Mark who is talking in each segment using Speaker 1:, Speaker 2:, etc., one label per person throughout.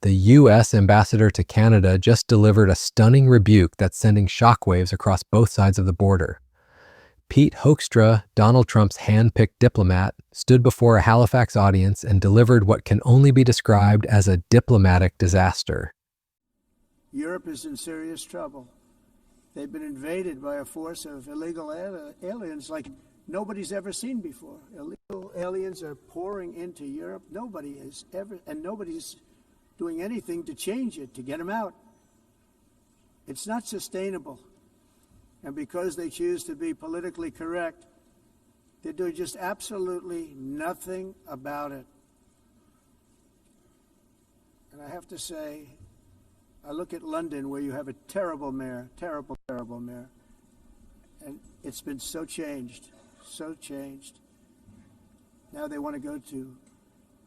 Speaker 1: The U.S. ambassador to Canada just delivered a stunning rebuke that's sending shockwaves across both sides of the border. Pete Hoekstra, Donald Trump's hand-picked diplomat, stood before a Halifax audience and delivered what can only be described as a diplomatic disaster.
Speaker 2: Europe is in serious trouble. They've been invaded by a force of illegal aliens like nobody's ever seen before. Illegal aliens are pouring into Europe. Nobody's doing anything to change it, to get them out. It's not sustainable. And because they choose to be politically correct, they're doing just absolutely nothing about it. And I have to say, I look at London, where you have a terrible mayor, terrible mayor, and it's been so changed. Now they want to go to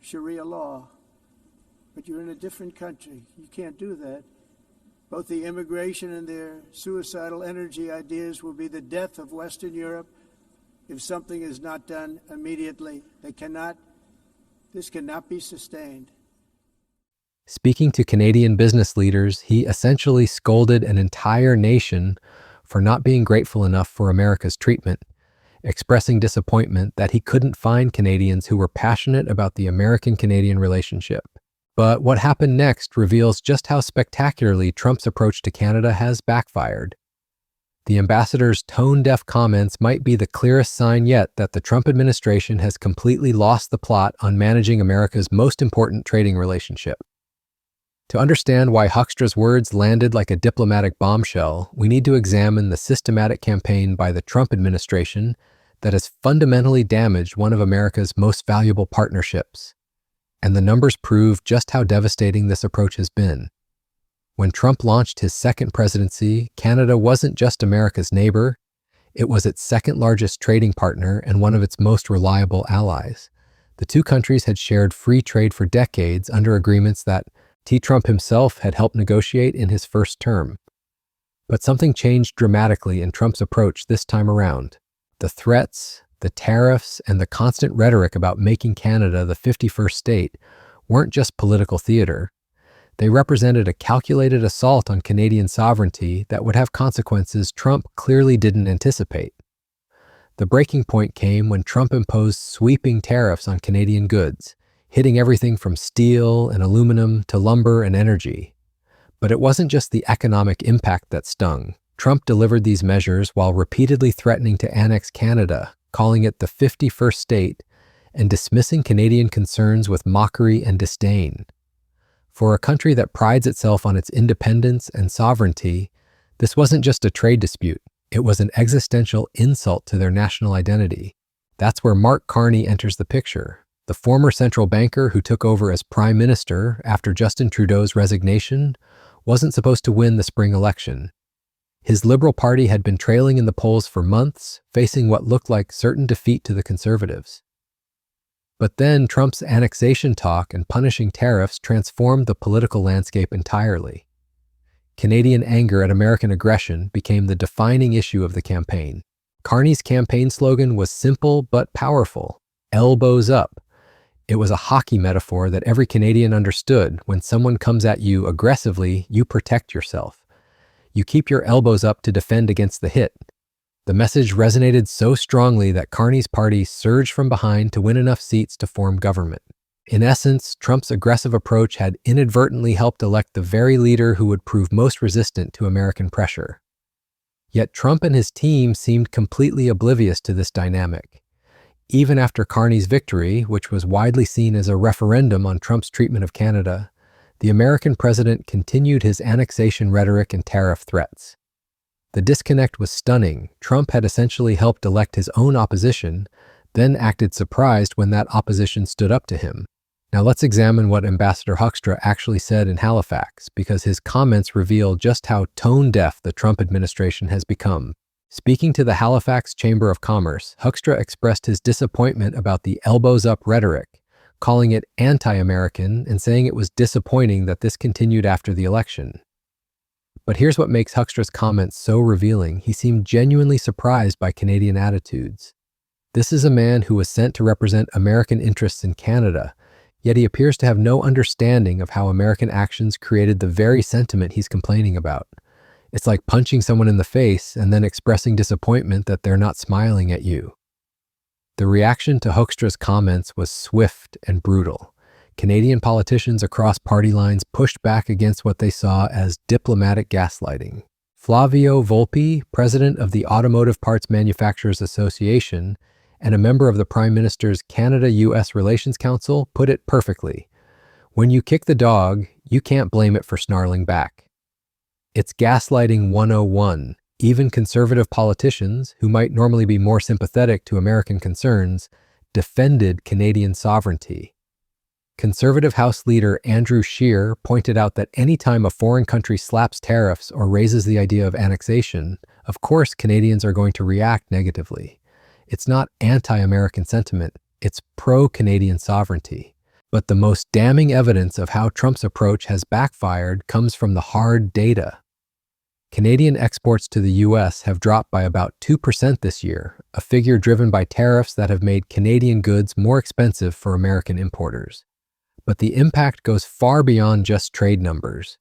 Speaker 2: Sharia law, but you're in a different country. You can't do that. Both the immigration and their suicidal energy ideas will be the death of Western Europe if something is not done immediately. This cannot be sustained.
Speaker 1: Speaking to Canadian business leaders, he essentially scolded an entire nation for not being grateful enough for America's treatment, expressing disappointment that he couldn't find Canadians who were passionate about the American-Canadian relationship. But what happened next reveals just how spectacularly Trump's approach to Canada has backfired. The ambassador's tone-deaf comments might be the clearest sign yet that the Trump administration has completely lost the plot on managing America's most important trading relationship. To understand why Hoekstra's words landed like a diplomatic bombshell, we need to examine the systematic campaign by the Trump administration that has fundamentally damaged one of America's most valuable partnerships. And the numbers prove just how devastating this approach has been. When Trump launched his second presidency, Canada wasn't just America's neighbor, it was its second largest trading partner and one of its most reliable allies. The two countries had shared free trade for decades under agreements that Trump himself had helped negotiate in his first term. But something changed dramatically in Trump's approach this time around. The threats, the tariffs, and the constant rhetoric about making Canada the 51st state weren't just political theater. They represented a calculated assault on Canadian sovereignty that would have consequences Trump clearly didn't anticipate. The breaking point came when Trump imposed sweeping tariffs on Canadian goods, hitting everything from steel and aluminum to lumber and energy. But it wasn't just the economic impact that stung. Trump delivered these measures while repeatedly threatening to annex Canada, calling it the 51st state, and dismissing Canadian concerns with mockery and disdain. For a country that prides itself on its independence and sovereignty, this wasn't just a trade dispute, it was an existential insult to their national identity. That's where Mark Carney enters the picture. The former central banker who took over as prime minister after Justin Trudeau's resignation wasn't supposed to win the spring election. His Liberal Party had been trailing in the polls for months, facing what looked like certain defeat to the Conservatives. But then Trump's annexation talk and punishing tariffs transformed the political landscape entirely. Canadian anger at American aggression became the defining issue of the campaign. Carney's campaign slogan was simple but powerful: elbows up. It was a hockey metaphor that every Canadian understood. When someone comes at you aggressively, you protect yourself. You keep your elbows up to defend against the hit. The message resonated so strongly that Carney's party surged from behind to win enough seats to form government. In essence, Trump's aggressive approach had inadvertently helped elect the very leader who would prove most resistant to American pressure. Yet Trump and his team seemed completely oblivious to this dynamic. Even after Carney's victory, which was widely seen as a referendum on Trump's treatment of Canada, the American president continued his annexation rhetoric and tariff threats. The disconnect was stunning. Trump had essentially helped elect his own opposition, then acted surprised when that opposition stood up to him. Now let's examine what Ambassador Hoekstra actually said in Halifax, because his comments reveal just how tone-deaf the Trump administration has become. Speaking to the Halifax Chamber of Commerce, Hoekstra expressed his disappointment about the elbows-up rhetoric, calling it anti-American and saying it was disappointing that this continued after the election. But here's what makes Hoekstra's comments so revealing. He seemed genuinely surprised by Canadian attitudes. This is a man who was sent to represent American interests in Canada, Yet he appears to have no understanding of how American actions created the very sentiment he's complaining about. It's like punching someone in the face and then expressing disappointment that they're not smiling at you. The reaction to Hoekstra's comments was swift and brutal. Canadian politicians across party lines pushed back against what they saw as diplomatic gaslighting. Flavio Volpi, president of the Automotive Parts Manufacturers Association and a member of the Prime Minister's Canada-US Relations Council, put it perfectly. When you kick the dog, you can't blame it for snarling back. It's gaslighting 101. Even conservative politicians, who might normally be more sympathetic to American concerns, defended Canadian sovereignty. Conservative House Leader Andrew Scheer pointed out that any time a foreign country slaps tariffs or raises the idea of annexation, of course Canadians are going to react negatively. It's not anti-American sentiment, it's pro-Canadian sovereignty. But the most damning evidence of how Trump's approach has backfired comes from the hard data. Canadian exports to the U.S. have dropped by about 2% this year, a figure driven by tariffs that have made Canadian goods more expensive for American importers. But the impact goes far beyond just trade numbers.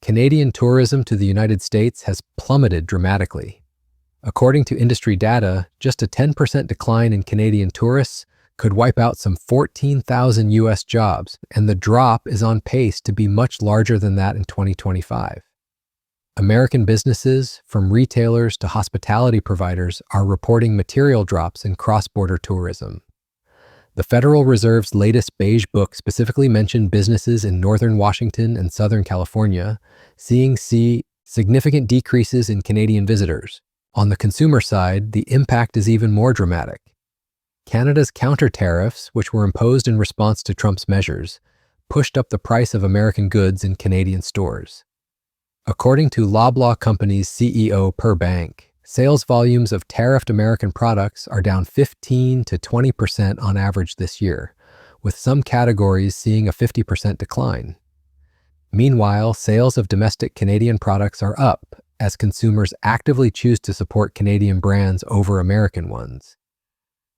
Speaker 1: Canadian tourism to the United States has plummeted dramatically. According to industry data, just a 10% decline in Canadian tourists could wipe out some 14,000 U.S. jobs, and the drop is on pace to be much larger than that in 2025. American businesses, from retailers to hospitality providers, are reporting material drops in cross-border tourism. The Federal Reserve's latest Beige Book specifically mentioned businesses in northern Washington and southern California seeing significant decreases in Canadian visitors. On the consumer side, the impact is even more dramatic. Canada's counter tariffs, which were imposed in response to Trump's measures, pushed up the price of American goods in Canadian stores. According to Loblaw Company's CEO Per Bank, sales volumes of tariffed American products are down 15 to 20% on average this year, with some categories seeing a 50% decline. Meanwhile, sales of domestic Canadian products are up as consumers actively choose to support Canadian brands over American ones.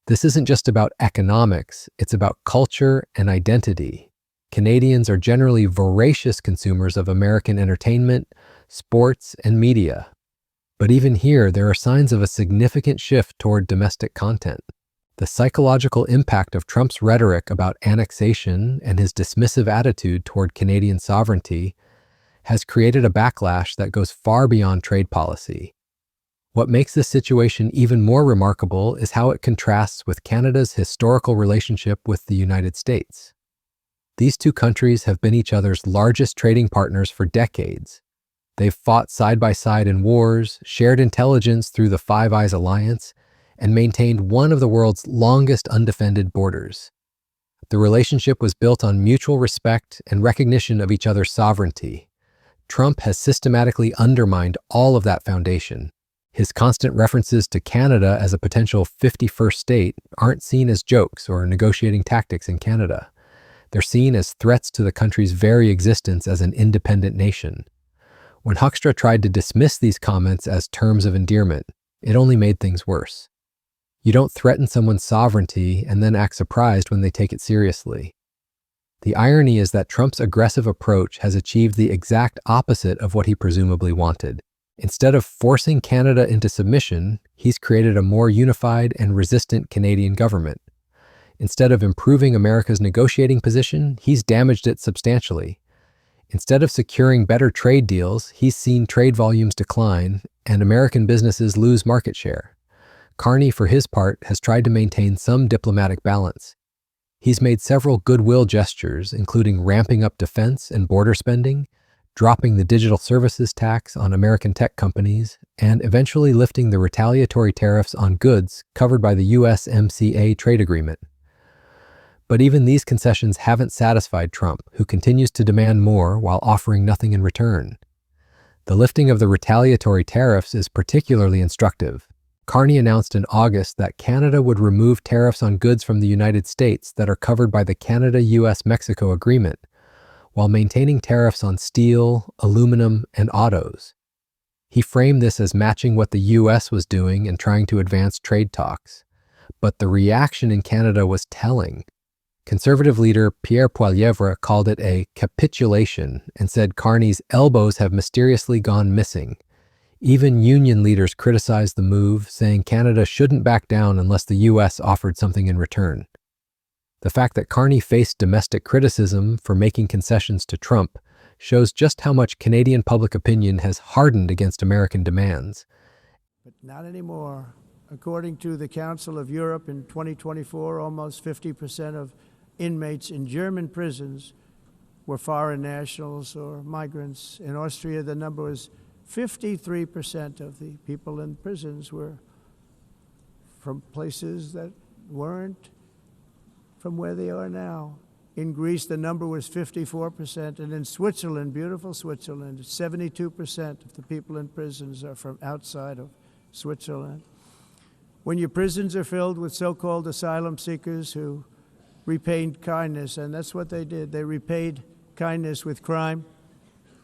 Speaker 1: This isn't just about economics, it's about culture and identity. Canadians are generally voracious consumers of American entertainment, sports, and media. But even here, there are signs of a significant shift toward domestic content. The psychological impact of Trump's rhetoric about annexation and his dismissive attitude toward Canadian sovereignty has created a backlash that goes far beyond trade policy. What makes this situation even more remarkable is how it contrasts with Canada's historical relationship with the United States. These two countries have been each other's largest trading partners for decades. They've fought side by side in wars, shared intelligence through the Five Eyes Alliance, and maintained one of the world's longest undefended borders. The relationship was built on mutual respect and recognition of each other's sovereignty. Trump has systematically undermined all of that foundation. His constant references to Canada as a potential 51st state aren't seen as jokes or negotiating tactics in Canada. They're seen as threats to the country's very existence as an independent nation. When Hoekstra tried to dismiss these comments as terms of endearment, it only made things worse. You don't threaten someone's sovereignty and then act surprised when they take it seriously. The irony is that Trump's aggressive approach has achieved the exact opposite of what he presumably wanted. Instead of forcing Canada into submission, he's created a more unified and resistant Canadian government. Instead of improving America's negotiating position, he's damaged it substantially. Instead of securing better trade deals, he's seen trade volumes decline and American businesses lose market share. Carney, for his part, has tried to maintain some diplomatic balance. He's made several goodwill gestures, including ramping up defense and border spending, dropping the digital services tax on American tech companies, and eventually lifting the retaliatory tariffs on goods covered by the USMCA trade agreement. But even these concessions haven't satisfied Trump, who continues to demand more while offering nothing in return. The lifting of the retaliatory tariffs is particularly instructive. Carney announced in August that Canada would remove tariffs on goods from the United States that are covered by the Canada-US-Mexico agreement, while maintaining tariffs on steel, aluminum, and autos. He framed this as matching what the U.S. was doing and trying to advance trade talks. But the reaction in Canada was telling. Conservative leader Pierre Poilievre called it a capitulation and said Carney's elbows have mysteriously gone missing. Even union leaders criticized the move, saying Canada shouldn't back down unless the U.S. offered something in return. The fact that Carney faced domestic criticism for making concessions to Trump shows just how much Canadian public opinion has hardened against American demands.
Speaker 2: But not anymore. According to the Council of Europe in 2024, almost 50% of inmates in German prisons were foreign nationals or migrants. In Austria, the number was 53% of the people in prisons were from places that weren't from where they are now. In Greece, the number was 54%, and in Switzerland, beautiful Switzerland, 72% of the people in prisons are from outside of Switzerland. When your prisons are filled with so-called asylum seekers who repaid kindness, and that's what they did. They repaid kindness with crime.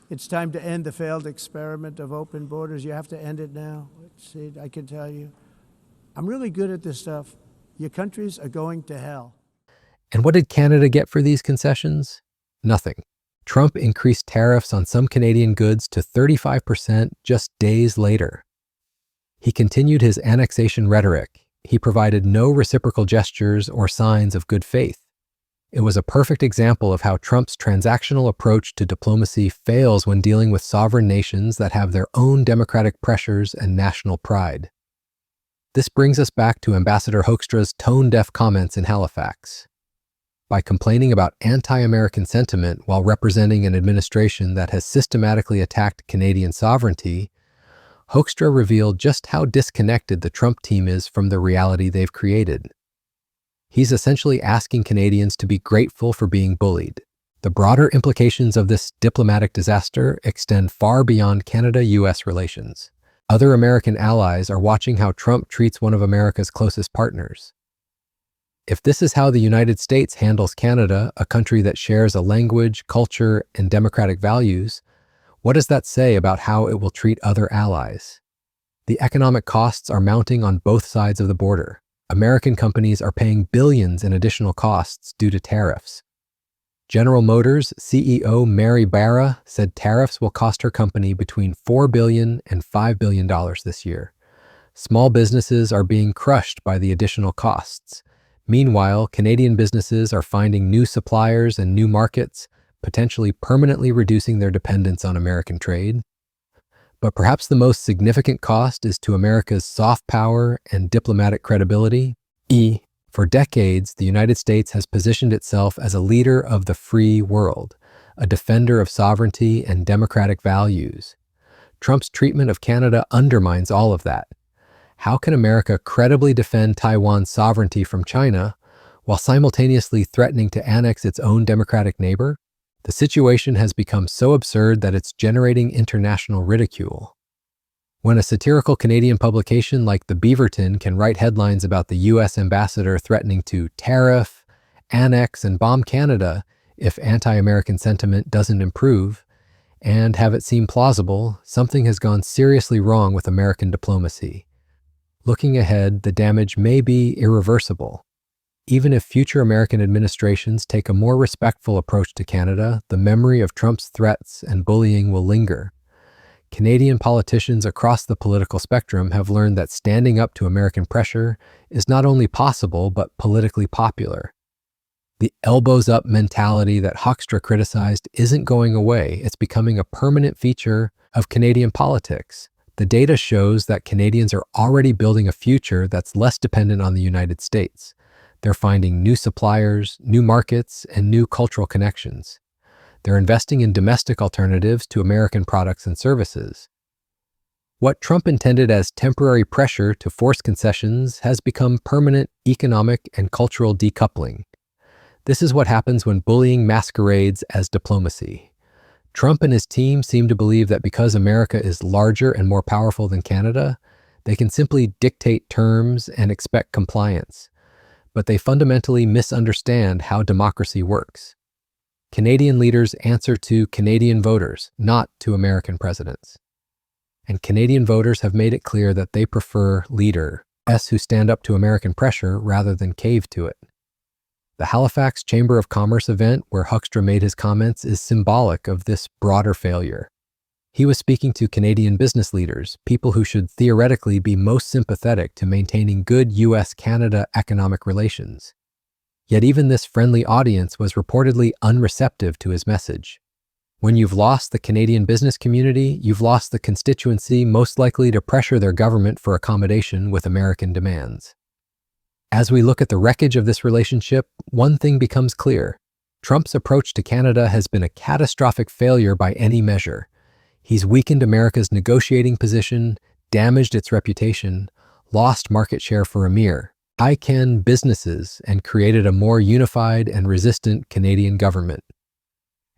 Speaker 2: It's time to end the failed experiment of open borders. You have to end it now. See, I can tell you, I'm really good at this stuff. Your countries are going to hell.
Speaker 1: And what did Canada get for these concessions? Nothing. Trump increased tariffs on some Canadian goods to 35% just days later. He continued his annexation rhetoric. He provided no reciprocal gestures or signs of good faith. It was a perfect example of how Trump's transactional approach to diplomacy fails when dealing with sovereign nations that have their own democratic pressures and national pride. This brings us back to Ambassador Hoekstra's tone-deaf comments in Halifax. By complaining about anti-American sentiment while representing an administration that has systematically attacked Canadian sovereignty, Hoekstra revealed just how disconnected the Trump team is from the reality they've created. He's essentially asking Canadians to be grateful for being bullied. The broader implications of this diplomatic disaster extend far beyond Canada-US relations. Other American allies are watching how Trump treats one of America's closest partners. If this is how the United States handles Canada, a country that shares a language, culture, and democratic values, what does that say about how it will treat other allies? The economic costs are mounting on both sides of the border. American companies are paying billions in additional costs due to tariffs. General Motors CEO Mary Barra said tariffs will cost her company between $4 billion and $5 billion this year. Small businesses are being crushed by the additional costs. Meanwhile, Canadian businesses are finding new suppliers and new markets, potentially permanently reducing their dependence on American trade. But perhaps the most significant cost is to America's soft power and diplomatic credibility. For decades, the United States has positioned itself as a leader of the free world, a defender of sovereignty and democratic values. Trump's treatment of Canada undermines all of that. How can America credibly defend Taiwan's sovereignty from China while simultaneously threatening to annex its own democratic neighbor? The situation has become so absurd that it's generating international ridicule. When a satirical Canadian publication like the Beaverton can write headlines about the U.S. ambassador threatening to tariff, annex, and bomb Canada if anti-American sentiment doesn't improve, and have it seem plausible, something has gone seriously wrong with American diplomacy. Looking ahead, the damage may be irreversible. Even if future American administrations take a more respectful approach to Canada, the memory of Trump's threats and bullying will linger. Canadian politicians across the political spectrum have learned that standing up to American pressure is not only possible, but politically popular. The elbows-up mentality that Hoekstra criticized isn't going away. It's becoming a permanent feature of Canadian politics. The data shows that Canadians are already building a future that's less dependent on the United States. They're finding new suppliers, new markets, and new cultural connections. They're investing in domestic alternatives to American products and services. What Trump intended as temporary pressure to force concessions has become permanent economic and cultural decoupling. This is what happens when bullying masquerades as diplomacy. Trump and his team seem to believe that because America is larger and more powerful than Canada, they can simply dictate terms and expect compliance. But they fundamentally misunderstand how democracy works. Canadian leaders answer to Canadian voters, not to American presidents. And Canadian voters have made it clear that they prefer leaders who stand up to American pressure rather than cave to it. The Halifax Chamber of Commerce event where Hoekstra made his comments is symbolic of this broader failure. He was speaking to Canadian business leaders, people who should theoretically be most sympathetic to maintaining good U.S.-Canada economic relations. Yet even this friendly audience was reportedly unreceptive to his message. When you've lost the Canadian business community, you've lost the constituency most likely to pressure their government for accommodation with American demands. As we look at the wreckage of this relationship, one thing becomes clear. Trump's approach to Canada has been a catastrophic failure by any measure. He's weakened America's negotiating position, damaged its reputation, lost market share for American businesses, and created a more unified and resistant Canadian government.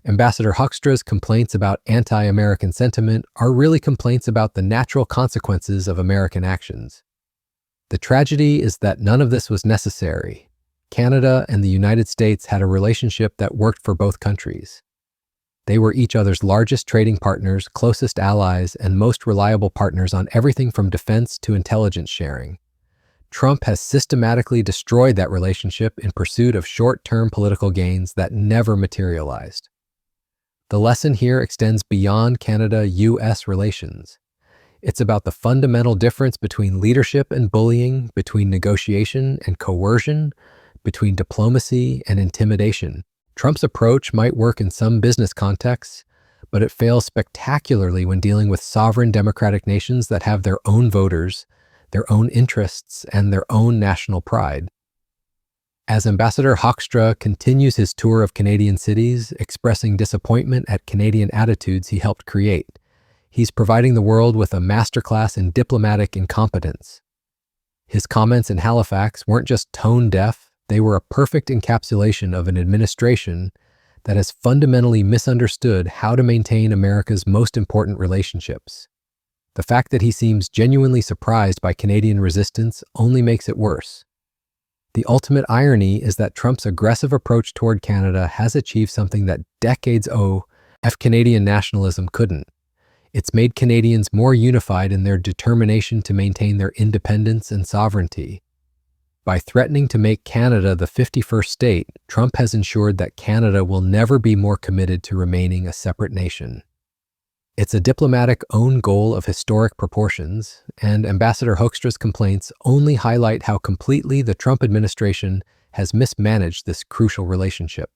Speaker 1: Ambassador Hoekstra's complaints about anti-American sentiment are really complaints about the natural consequences of American actions. The tragedy is that none of this was necessary. Canada and the United States had a relationship that worked for both countries. They were each other's largest trading partners, closest allies, and most reliable partners on everything from defense to intelligence sharing. Trump has systematically destroyed that relationship in pursuit of short-term political gains that never materialized. The lesson here extends beyond Canada-US relations. It's about the fundamental difference between leadership and bullying, between negotiation and coercion, between diplomacy and intimidation. Trump's approach might work in some business contexts, but it fails spectacularly when dealing with sovereign democratic nations that have their own voters, their own interests, and their own national pride. As Ambassador Hoekstra continues his tour of Canadian cities, expressing disappointment at Canadian attitudes he helped create, he's providing the world with a masterclass in diplomatic incompetence. His comments in Halifax weren't just tone-deaf, they were a perfect encapsulation of an administration that has fundamentally misunderstood how to maintain America's most important relationships. The fact that he seems genuinely surprised by Canadian resistance only makes it worse. The ultimate irony is that Trump's aggressive approach toward Canada has achieved something that decades of Canadian nationalism couldn't. It's made Canadians more unified in their determination to maintain their independence and sovereignty. By threatening to make Canada the 51st state, Trump has ensured that Canada will never be more committed to remaining a separate nation. It's a diplomatic own goal of historic proportions, and Ambassador Hoekstra's complaints only highlight how completely the Trump administration has mismanaged this crucial relationship.